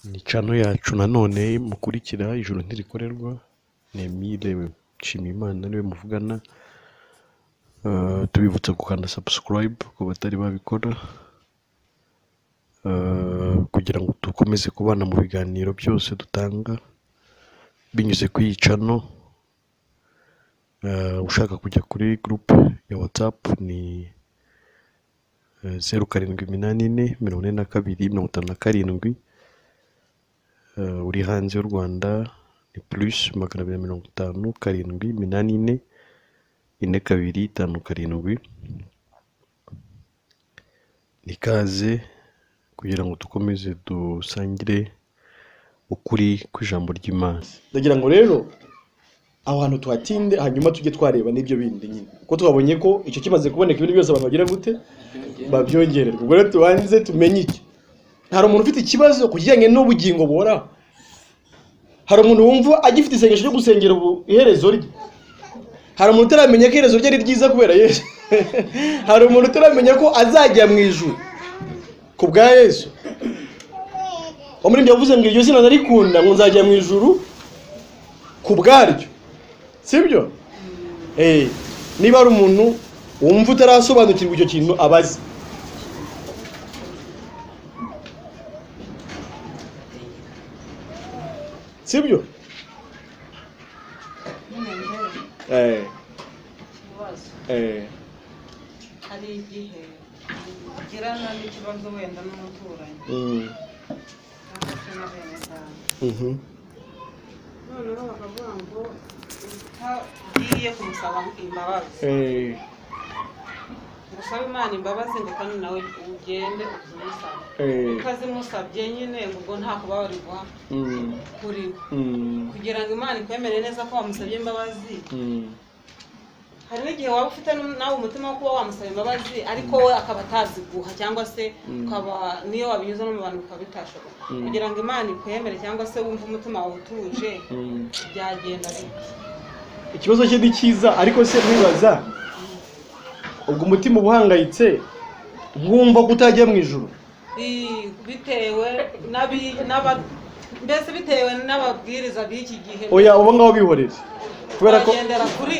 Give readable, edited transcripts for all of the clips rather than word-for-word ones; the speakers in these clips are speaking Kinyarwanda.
Ni channel yacu nanone mukurikira ijuru ntirikorerwa. Ni Emile Nshimiyimana niwe muvugana. Tubibutsa gukanda subscribe ku batari babikora, kugira ngo dukomeze kubana mu biganiro byose dutanga binyuze kuri iyi channel. Ushaka kujya kuri group ya WhatsApp ni 07844257. Uri hanze y'u Rwanda ni +257844257. Nikaze kugira ngo dukomeze dusangire ukuri kw'ijambo ry'Imana. Ndagira ngo rero aho hantu tuhatinde hanyuma tujye twareba n'ibyo bindi nyine, kuko twabonye ko icyo kimaze kuboneka ibindi byose abantu bagira gute babyongererwa. Ubwo rero tubanze tumenye iki. Hari umuntu ufite ikibazo kujyanye n'ubugingo bora. Hari umuntu wumva agifite isengesho ryo gusengera iherezo rye. Hari umuntu utaramenya ko iherezo rye ari ryiza kubera Yesu. Hari umuntu utaramenya ko azajya mu ijuru ku bwa Yesu. Umuririmbyi yavuze ngo iryo zina narikunda ngo nzajya mu ijuru ku bwaryo. Sibyo? Niba ari umuntu wumva utarasobanukirwa icyo kintu abazi. Sibyo? Hari igihe ugirana n'ikibazo wenda n'umuturanyi. Noneho bakavuga ngo utagiye kumusaba imbabazi. Gusaba Imana imbabazi ngo kandi nawe ugende uzimusaba. Ukazimusabye nyine ubwo nta kubabarirwa kuri kugira ngo Imana ikwemere neza ko wamusabye imbabazi. Hari n'igihe waba ufite nawe umutima wo kuba wamusaba imbabazi ariko we akaba ataziguha, cyangwa se ukaba niyo wabinyuza no mu bantu bikabitashoboka. Kugira ngo Imana ikwemere cyangwa se wumve umutima wawe utuje byagenda bite? Ikibazo cye ni cyiza, ariko se mwibaza ubwo umutima ubuhangayitse bwumva kutajya mu ijuru bitewe mbese bitewe n'ababwiriza b'iki gihe. Oya, ubu ngaho bihoreze kubera ko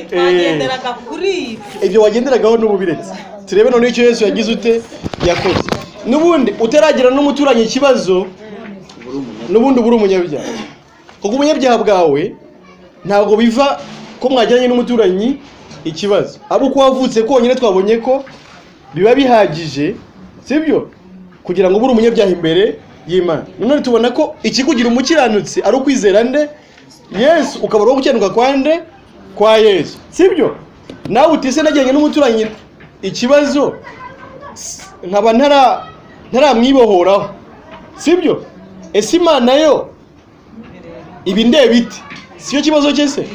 twagenderaga kuri ibyo wagenderagaho n'ububiretse. Turebe none icyo Yesu yagize ute yakoze. Nubundi utaragira n'umuturanyi ikibazo, nubundi uburi umunyabyaha. Kuko umunyabyaha bwawe ntabwo biva ko mwajyanye n'umuturanyi ikibazo. Abo uko wavutse konyine twabonye ko biba bihagije, sibyo? Kugira ngo ubure umunyabyaha imbere y'Imana. None tubona ko ikikugira umukiranutsi ari ukwizera nde? Yesu. Ukabura gukenuka kwande kwa Yesu, sibyo? Nawe utise najyanye n'umuturanyi ikibazo nkaba ntaramwibohoraho, sibyo? Ese Imana yo ibi ndebe biti siyo kibazo cye se?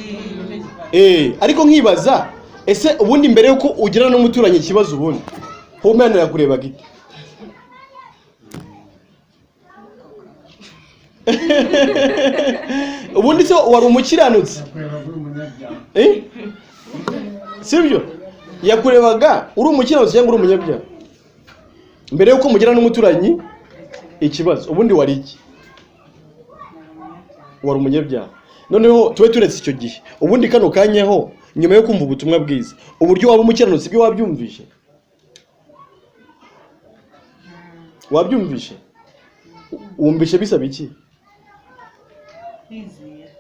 Ariko nkibaza, ese ubundi mbere yuko ugira n'umuturanyi ikibazo ubundi ho Imana yakureba gite? Ubundi se wari umukiranutsi? Sibyo? Yakurebaga uri umukiranutsi cyangwa uri umunyabyaha? Mbere yuko mugira n'umuturanyi ikibazo ubundi wari iki? Wari umunyabyaha. Noneho tube turetse icyo gihe. Ubundi kano kanyeho nyuma yo kumva ubutumwa bwiza, uburyo waba umukiranutsi byo wabyumvishe? Wabyumvishe? Wumvishe bisaba iki?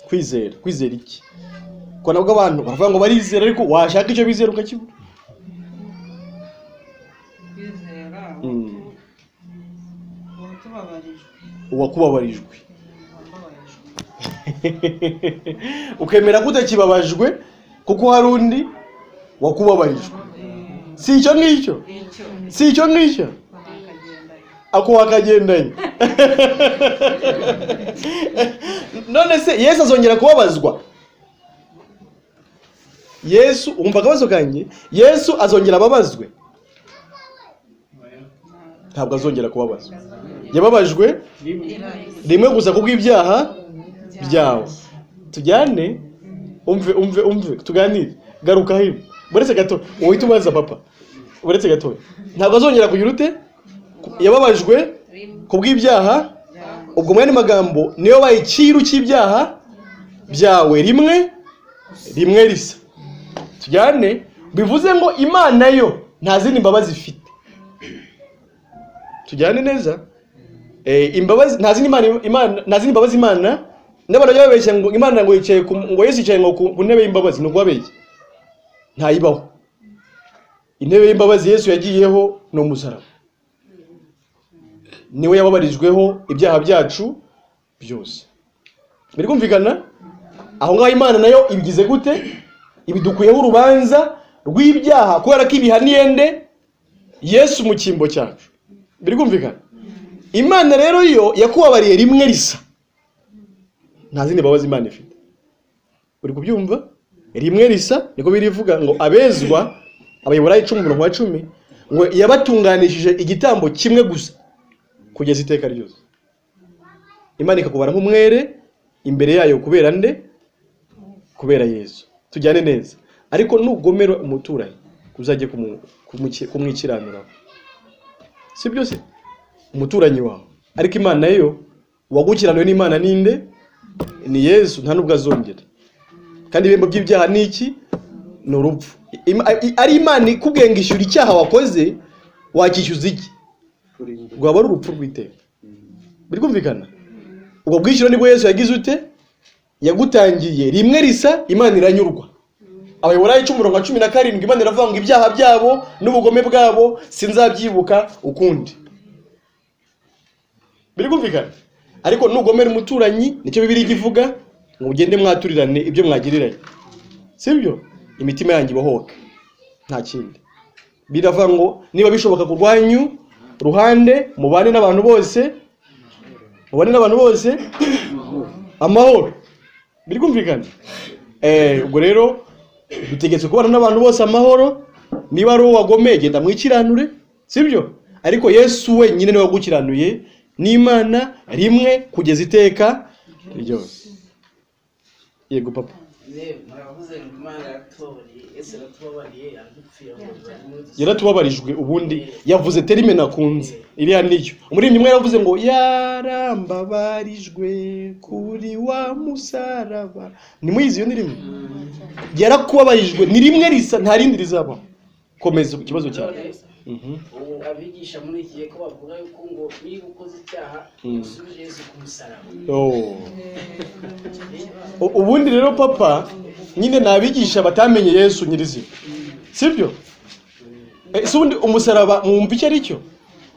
Kwizera. Kwizera iki? Ko nabwo abantu baravuga ngo barizera ariko washaka icyo bizera ukakibura. kwizera uwakubabarijwe ukemera ko utakibabajwe kuko hari undi wakubabarijwe. Si icyo ngicyo? Si icyo ngicyo? Ako wakagendanye. None se Yesu azongera kubabazwa? Yesu umva akabazo kanjye, Yesu azongera ababazwe? Ntabwo azongera kubabazwa. Yababajwe rimwe gusa kubw'ibyaha byawe. Tujyane umve tuganire. Garuka hino. Buretse gato uhita ubaza papa. Buretse gato. Ntabwo azongera kugira ute? Yababajwe kubw'ibyaha ubwo mwene magambo niyo baye ikiru cy'ibyaha byawe rimwe risa. Tujyane, bivuze ngo Imana yo nta zindi mbabazi ifite. Tujyane neza. Imbabazi nta zindi mbabazi Imana n'abantu babeshya ngo Imana ngo yicaye ngo Yesu yicaye ngo ku ntebe y'imbabazi, no gwabeshya. Ntayibaho. Intebe y'imbabazi Yesu yagiyeho no umusaraba. Niwe yababarijweho ibyaha byacu byose. Biri kumvikana? Aho ngaho Imana nayo ibigize gute? Ibidukuyeho urubanza rw'ibyaha kubera ko ibihaniye nde? Yesu mu cyimbo cyacu. Biri kumvikana? Imana rero yo yakubabariye rimwe risa. Nta zindi mbabazi Imana ifite. Uri kubyumva? Rimwe risa niko birivuga ngo abezwa abayobora 10:10 ngo yabatunganishije igitambo kimwe gusa kugeza iteka ryose. Imana ikakubara nk'umwere imbere yayo kubera nde? Kubera Yesu. Tujyane neza. Ariko nugomera umuturanyi kuzajye kumwikiranura. Si byose umuturanyi wawe. Ariko Imana yo wagukiraniwe n'Imana ninde? Ni Yesu, nta nubwo azongera. Kandi ibembo by'ibyaha ni iki? Ni urupfu. Ari Imana ikubwenga ishyura icyaha wakoze, wakishyuza iki? Rwaba ari urupfu rw'iteka. Biri kumvikana? Ubwo bwishyuro nibwo Yesu yagize ute? Yagutangiye rimwe risa, Imana iranyurwa. Abayobora 10:17 Imana iravuga ngo ibyaha byabo n'ubugome bwabo sinzabyibuka ukundi. Biri kumvikana? Ariko nugomera umuturanyi nicyo Bibiliya ivuga ngo ugende mwaturirane ibyo mwagiriranye. Sibyo? Imitima yanjye ibohoke. Nta kindi. Biravuga ngo niba bishoboka kurwanyu ruhande mubane n'abantu bose amahoro. Biri kumvikana? Ubwo rero dutegetse kubana n'abantu bose amahoro. Niba ari wagomeye genda mwikiranure, sibyo? Ariko Yesu wenyine niwe wagukiranuye n'Imana rimwe kugeza iteka ryose. Yego papa. Muravuze ngo Imana yatubabariye, Yesu yatubabariye, yadupfira yaratubabarijwe ubundi yavuze terime nakunze iriya niyo. Umuririmbyi mwe yavuze ngo yarambabarijwe kuri wa musaraba. Ni muyizi iyo ndirimbo? Yarakubabarijwe ni rimwe risa, nta rindi rizaba. Komeza ikibazo cyawe. Abigisha muri iki gihe ko bavuga yuko ngo niba ukoze icyaha usubije Yesu ku musaraba. Ubundi rero papa nyine nabigisha batamenye Yesu nyirizina. Sibyo? Ubundi umusaraba mwumva icyo ari cyo?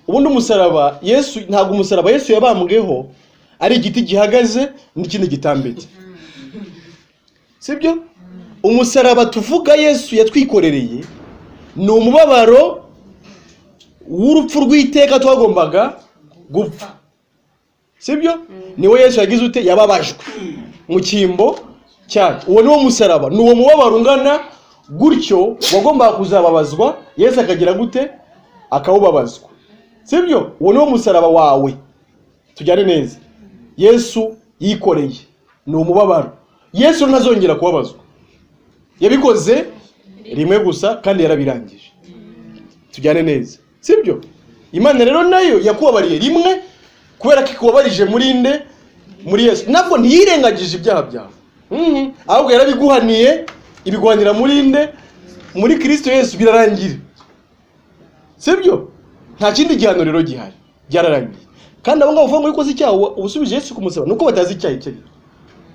Ubundi umusaraba Yesu ntago umusaraba Yesu yabambweho ari igiti gihagaze n'ikindi gitambitse. Sibyo? Umusaraba tuvuga Yesu yatwikorereye ni umubabaro w'urupfu rw'iteka twagombaga gupfa. Sibyo? Niwe Yesu yagize ute? Yababajwe mu cyimbo cyacu. Uwo niwo musaraba, ni uwo mubabaro ungana gutyo wagombaga kuzababazwa, Yesu akagira gute? Akawubabazwa. Sibyo? Uwo niwo musaraba wawe. Tujyane neza. Yesu yikoreye ni umubabaro. Yesu ntazongera kubabazwa. Yabikoze rimwe gusa kandi yarabirangije. Tujyane neza. Sibyo? Imana rero nayo yakubabariye rimwe kubera ko ikubabarije muri Yesu. Nabwo ntiyirengagije ibyaha byawe. Ahubwo yarabiguhaniye, ibiguhanira muri Kristo Yesu birarangira. Sibyo? Nta kindi gihano rero gihari. Byararangiye. Kandi abo ngabo bavuga ngo ukoze icyaha ubusubije Yesu kumusaba nuko batazi icyaha icyo.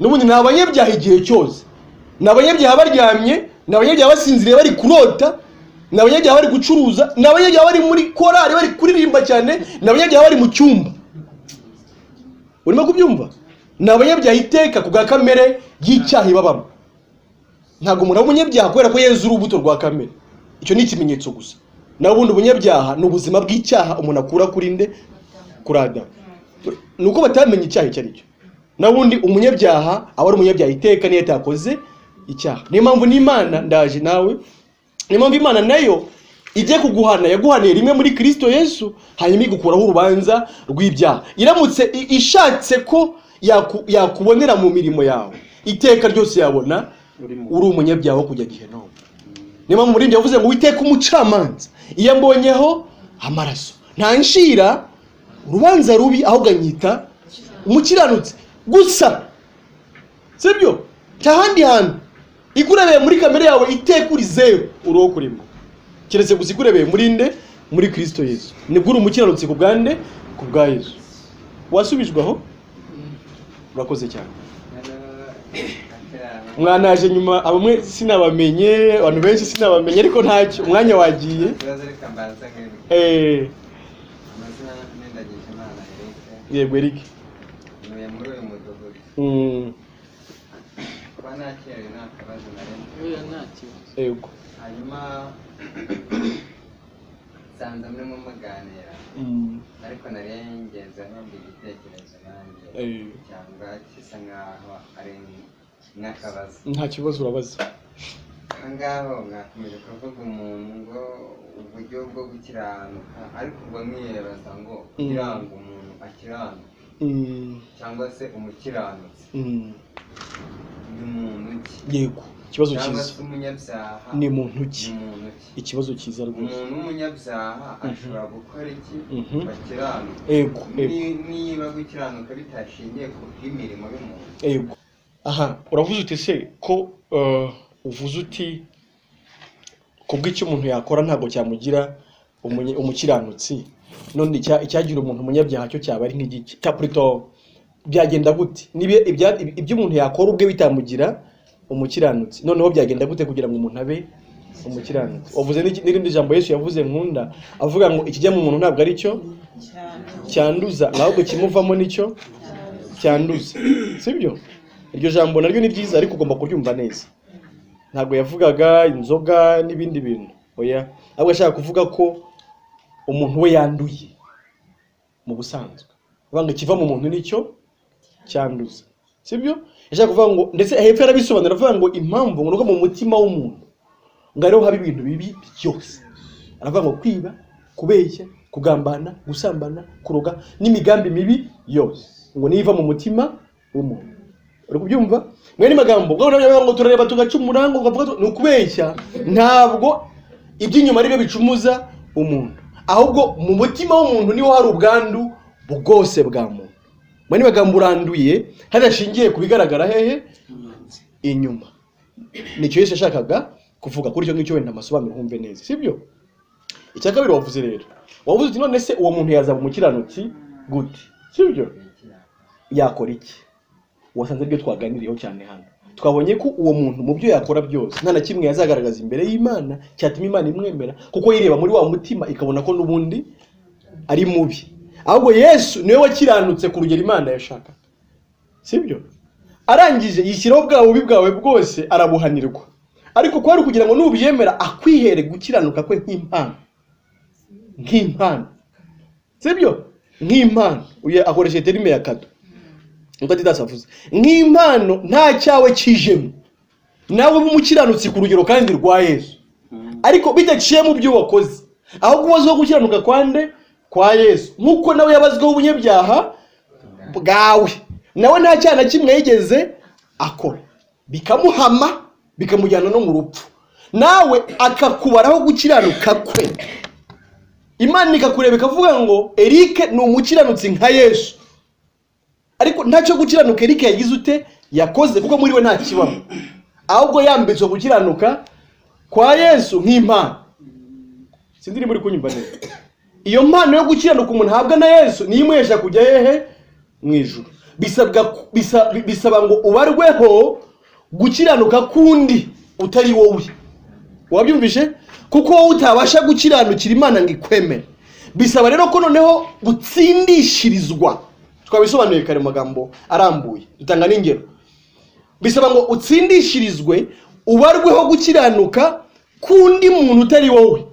N'ubundi nabanyabyaha igihe cyose. Nabanyabyaha baryamye, nabanyabyaha basinziriye bari kurota, nabanyabyaha bari gucuruza, nabanyabyaha bari muri korali bari kuririmba cyane, nabanyabyaha bari mu cyumba. Urimo kubyumva? Nabanyabyaha iteka kuga kamere y'icyaha ibabamo. Ntago umuntu umunyabyaha kubera ko Yesu urubuto rwa kamere. Icyo ni ikimenyetso gusa. Naho ubundi ubunyabyaha ni ubuzima bw'icyaha umuntu akura kuri nde? Kuri Adamu. Nuko batamenye icyaha icyo ari cyo. Naho ubundi umunyabyaha aba ari umunyabyaha iteka niyo yatakoze icyaha. Niyo mpamvu n'Imana ndaje nawe. Niyo mpamvu Imana nayo ijye kuguhana, yaguhaniye rimwe muri Kristo Yesu, hanyuma igukuraho urubanza rw'ibyaha. Iramutse ishatse ko yakubonera mu mirimo yawe, iteka ryose yabona uri umunyabyaha wo kujya Gehinomu. Niyo mpamvu umuririmbyi yavuze ngo witeka umucamanza iyo mbonyeho amaraso ntanshira urubanza rubi ahubwo anyita umukiranutsi gusa, sibyo? Cyahandi hantu ikurebeye muri kamere yawe itekuri zero uruho kurimo, keretse gusa ikurebeye muri nde, muri Kristo Yesu, nibwo uri umukiranutsi ku bwande, ku bwa Yesu. Wasubijwaho? Urakoze cyane. Mwanaje nyuma abamwe sinabamenye, abantu benshi sinabamenye, ariko ntacyo umwanya wagiye. Yego Eric. Yego. Hanyuma sanza murimo muganira, ariko narengeza ntabwo igitekerezo nanjye cyangwa kisa nkaho ari n'akabazo. Nta kibazo urabaza. Ngaho mwakomeje kuvuga umuntu ngo uburyo bwo gukiranuka, ariko ubwo mwiyebaza ngo kugira ngo umuntu akiranuke cyangwa se umukiranutsi ni muntu ki? Yego, ikibazo cyiza. Umunyabyaha ni muntu ki? Ikibazo cyiza rwose. Umuntu w'umunyabyaha ashobora gukora iki bakiranuka? Yego, niba gukiranuka bitashingiye ku bw'imirimo y'umuntu. Yego. Aha, uravuze uti se ko uvuze uti kubw'icyo umuntu yakora ntabwo cyamugira umukiranutsi, none icyagira umuntu umunyabyaha cyo cyaba ari nk'igiki? Caprito byagenda gute? Nibe ibyo umuntu yakora ubwe bitamugira umukiranutsi, noneho byagenda gute kugira ngo umuntu abe umukiranutsi? Wavuze n'irindi jambo Yesu yavuze nkunda, avuga ngo ikijya mu muntu ntabwo ari cyo cyanduza, ahubwo kimuvamo nicyo cyanduza, sibyo? Iryo jambo naryo ni ryiza, ariko ugomba kuryumva neza. Ntabwo yavugaga inzoga n'ibindi bintu, oya, ahubwo ashaka kuvuga ko umuntu we yanduye mu busanzwe, avuga ngo ikiva mu muntu nicyo cyanduza, sibyo? Yashaka kuvuga ngo, ndetse hepfo yarabisobanura avuga ngo impamvu ngo mu mutima w'umuntu ngo ariho haba ibintu bibi byose. Aravuga ngo kwiba, kubeshya, kugambana, gusambana, kuroga n'imigambi mibi yose ngo niva mu mutima w'umuntu. Uri kubyumva? Mwene magambo ngo turareba tugacumura ngo ukavuga ni ukubeshya, ntabwo iby'inyuma ari byo bicumuza umuntu, ahubwo mu mutima w'umuntu niho hari ubwandu bwose bwa muntu. Mwene magambo uranduye hadashingiye kubigaragara hehe inyuma. Nicyo Yesu yashakaga kuvuga kuri cyo ngicyo, wenda amasobanuro humve neza, sibyo? Icya kabiri wavuze rero, wavuze uti none se uwo muntu yazaba umukiranutsi gute, sibyo? Yakora iki? Wasanze byo twaganiriyeho cyane hano. Twabonye ko uwo muntu mu byo yakora byose nta na kimwe yazagaragaza imbere y'Imana cyatuma Imana imwemera, kuko yireba muri wa mutima ikabona ko n'ubundi ari mubi. Ahubwo Yesu niwe wakiranutse ku rugero Imana yashaka, sibyo? Arangije yishyiraho bwa bubi bwawe bwose arabuhanirwa, ariko ko ari kugira ngo nubyemera akwihere gukiranuka kwe nk'impano, sibyo? Nk'impano. Uye akoresheje terime ya kado, ngo atidasavuze nk'impano nta cyawe kijemo, nawe umukiranutsi ku rugero kandi rwa Yesu, ariko bidaciye mu byo wakoze, ahubwo wazo gukiranuka kwande kwa Yesu, nkuko nawe yabazweho ubunyabyaha bwawe, nawe nta cyana kimwe yigeze akora, bikamuhama bikamujyana no mu rupfu, nawe akakubaraho gukiranuka kwe. Imana ikakureba ikavuga ngo Eric ni umukiranutsi nka Yesu, ariko ntacyo gukiranuka Eric yagize ute yakoze, kuko muri we nta kibamo, ahubwo yambitswe gukiranuka kwa Yesu nk'impano. Sindiri muri kunyumva neza? Iyo mpano yo gukiranuka umuntu ahabwa na Yesu niyo imwesha kujya hehe mu ijuru. Bisaba ngo ubarweho gukiranuka kundi utari wowe. Wabyumvishe? Kuko wowe utabasha gukiranukira Imana ngo ikwemere. Bisaba rero ko noneho gutsindishirizwa. Twabisobanuye kare magambo arambuye, dutanga n'ingero. Bisaba ngo utsindishirizwe, ubarweho gukiranuka kundi muntu utari wowe.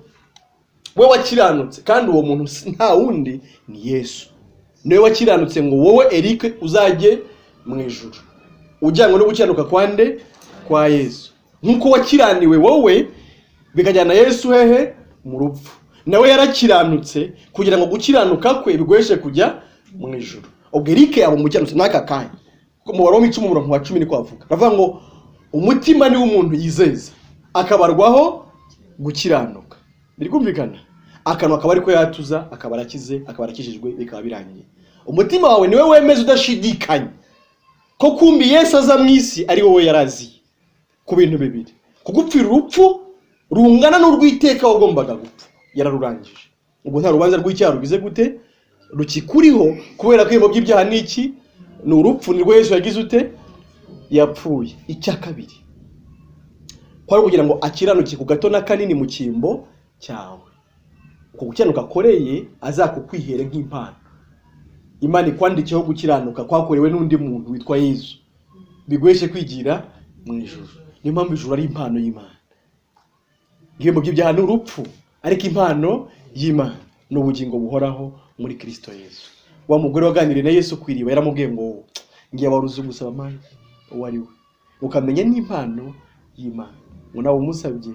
We wakiranutse, kandi uwo muntu nta wundi ni Yesu. Niwe wakiranutse ngo wowe Eric uzajye mu ijuru, ujyanywe no gukiranuka kwande kwa Yesu. Nkuko wakiraniwe wowe bikajyana Yesu hehe mu rupfu, nawe yarakiranutse kugira ngo gukiranuka kwe bigweshe kujya mu ijuru. Ubwo Eric yaba umukiranutse n'aka kanya, kuko mu Baroma 10:10 niko avuga. Aravuga ngo umutima ni w'umuntu yizeza akabarwaho gukiranuka. Biri kumvikana? Akanwa akaba ariko yatuza, akaba arakize, akaba arakijijwe, bikaba birangiye. umutima wawe niwe wemeza udashidikanya ko kumbi Yesu aza mu isi ari wowe yarazi ku bintu bibiri: kugupfira urupfu rungana n'urwiteka wagombaga gupfa, yararurangije. Ubwo nta rubanza rw'icyaha rugize gute rukikuriho, kubera ko ibihembo by'ibyaha ni iki? Ni urupfu. Nirwo Yesu yagize ute? Yapfuye. Icya kabiri kwari kugira ngo akiranuke ku gato na kanini mu cyimbo cyawe. Uko gukiranuka akoreye azakukwihere nk'impano. Imana ikwandikiyeho gukiranuka kwakorewe n'undi muntu witwa Yesu, bigweshe kwigira mu ijuru. Niyo mpamvu ijuru ari impano y'Imana. Ibihembo by'ibyaha ni urupfu, ariko impano y'Imana ni ubugingo buhoraho muri Kristo Yesu. Wa mugore waganiriye na Yesu ku iriba yaramubwiye ngo ngiye waruzi gusaba amazi uwo ari we, ukamenya n'impano y'Imana, ngo nawe umusabye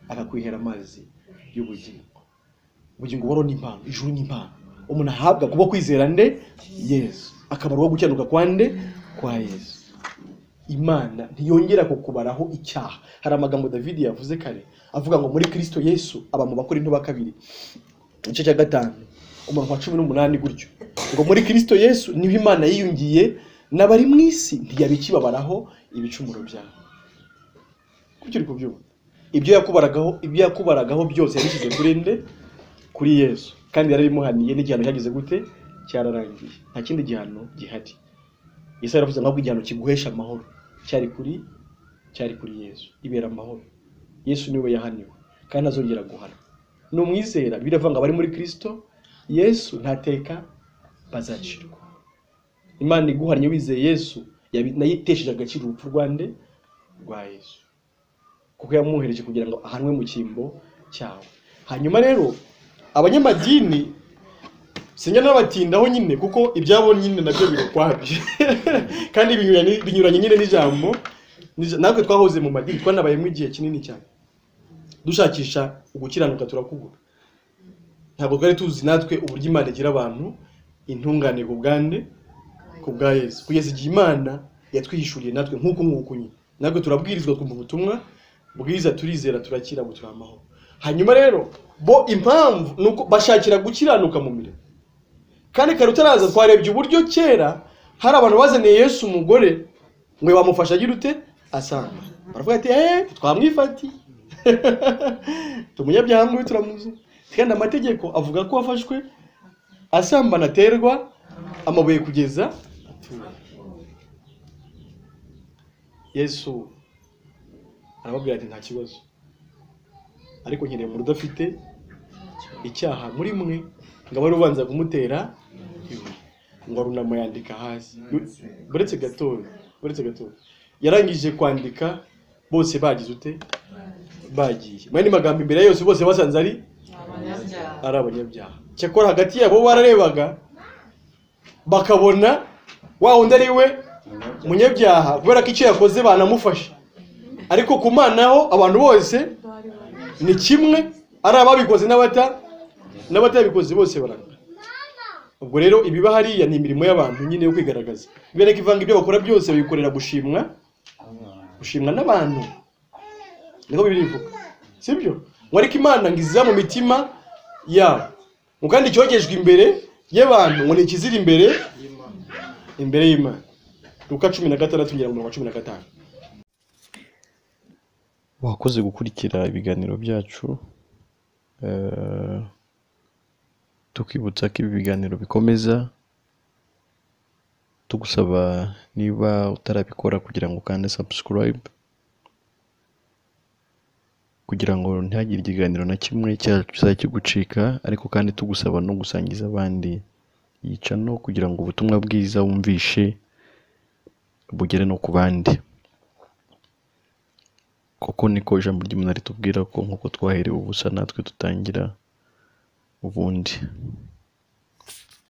akakwihera amazi y'ubugingo. Ubugingo buhoraho ni impano, ijuru ni impano umuntu ahabwa kuba kwizera nde? Yesu. Akabarwa gukiranuka kwa nde? Kwa Yesu. Imana ntiyongera kukubaraho icyaha. Hari amagambo David yavuze kare avuga ngo muri Kristo Yesu aba mu Bakorinto ba 2 igice cya 5 umurongo wa 18 gutyo, ngo muri Kristo Yesu niho Imana yiyungiye n'abari mu isi ntiyabikibabaraho ibicumuro byabo. Kuki uri kubyumva? Ibyo yakubaragaho byose yabishyize kuri nde? Kuri Yesu. Kandi yarabimuhaniye n'igihano cyagize gute? Cyararangiye. Nta kindi gihano gihari. Yesu yaravuze ngo igihano kiguhesha amahoro cyari kuri Yesu. Ibera amahoro. Yesu niwe yahaniwe kandi azongera guhana. No mwizera biravanga bari muri Kristo Yesu ntateka bazacirwa. Imana iguhanye wizeye Yesu nayitesheje agaciro urupfu rwande rwa Yesu, kuko yamuhereje kugira ngo ahanwe mu cyimbo cyawe. Hanyuma rero abanyamadini sinya n'abatindaho nyine, kuko ibyabo nyine nabyo birokwabye kandi binyuranye nyine n'ijambo. Natwe twahoze mu madini twanabayemo igihe kinini cyane dushakisha ugukiranuka turakugura. Ntabwo twari tuzi natwe uburyo Imana igira abantu intungane ku bwande ku bwa Yesu, kugeza igihe Imana yatwihishuriye natwe nk'uko nyine natwe turabwirizwa twumva ubutumwa bwiza, turizera, turakira, turi amahoro. Hanyuma rero bo impamvu nuko bashakira gukiranuka mu mirimo. Kandi kare utaraza twarebye uburyo kera hari abantu bazaniye Yesu umugore ngo bamufasha agira ute? Asamba. Baravuga ati twamwifati tumunyabyaha ngo turamuzi. Kandi amategeko avuga ko wafashwe asambana aterwa amabuye kugeza atuye. Yesu arababwira ati nta kibazo, ariko nkeneye umuntu udafite icyaha muri mwe ngo abari ubanza kumutera ibuye. Ngo arunama yandika hasi. Buretse gato yarangije kwandika bose bagize ute? Bagiye. Mwene magambo imbere yose bose basanze ari abanyabyaha. Cyakora hagati yabo bararebaga bakabona wa undi ari we munyabyaha kubera ko icyo yakoze banamufasha, ariko ku Mana ho abantu bose ni kimwe, ari ababikoze n'abatabikoze bose baranga. Ubwo rero ibiba hariya ni imirimo y'abantu nyine yo kwigaragaza. Bereka ivanga ibyo bakora byose bikorera gushimwa n'abantu. Niko bibivuga. Sibyo? Ngo ariko Imana ngiza mu mitima yabo. Kandi cyogejwe imbere y'abantu ngo nikizira imbere y'Imana. Luka 16 ngera mu 15. Wakoze gukurikira ibiganiro byacu. Tukibutsa ko ibi biganiro bikomeza, tugusaba niba utarabikora kugira ngo ukande subscribe kugira ngo ntihagire ikiganiro na kimwe kigucika, ariko kandi tugusaba no gusangiza abandi iyi channel kugira ngo ubutumwa bwiza wumvishe bugere no ku bandi, kuko niko ijambo ry'Imana ritubwira ko nkuko twaherewe ubusa natwe tutangira ubundi.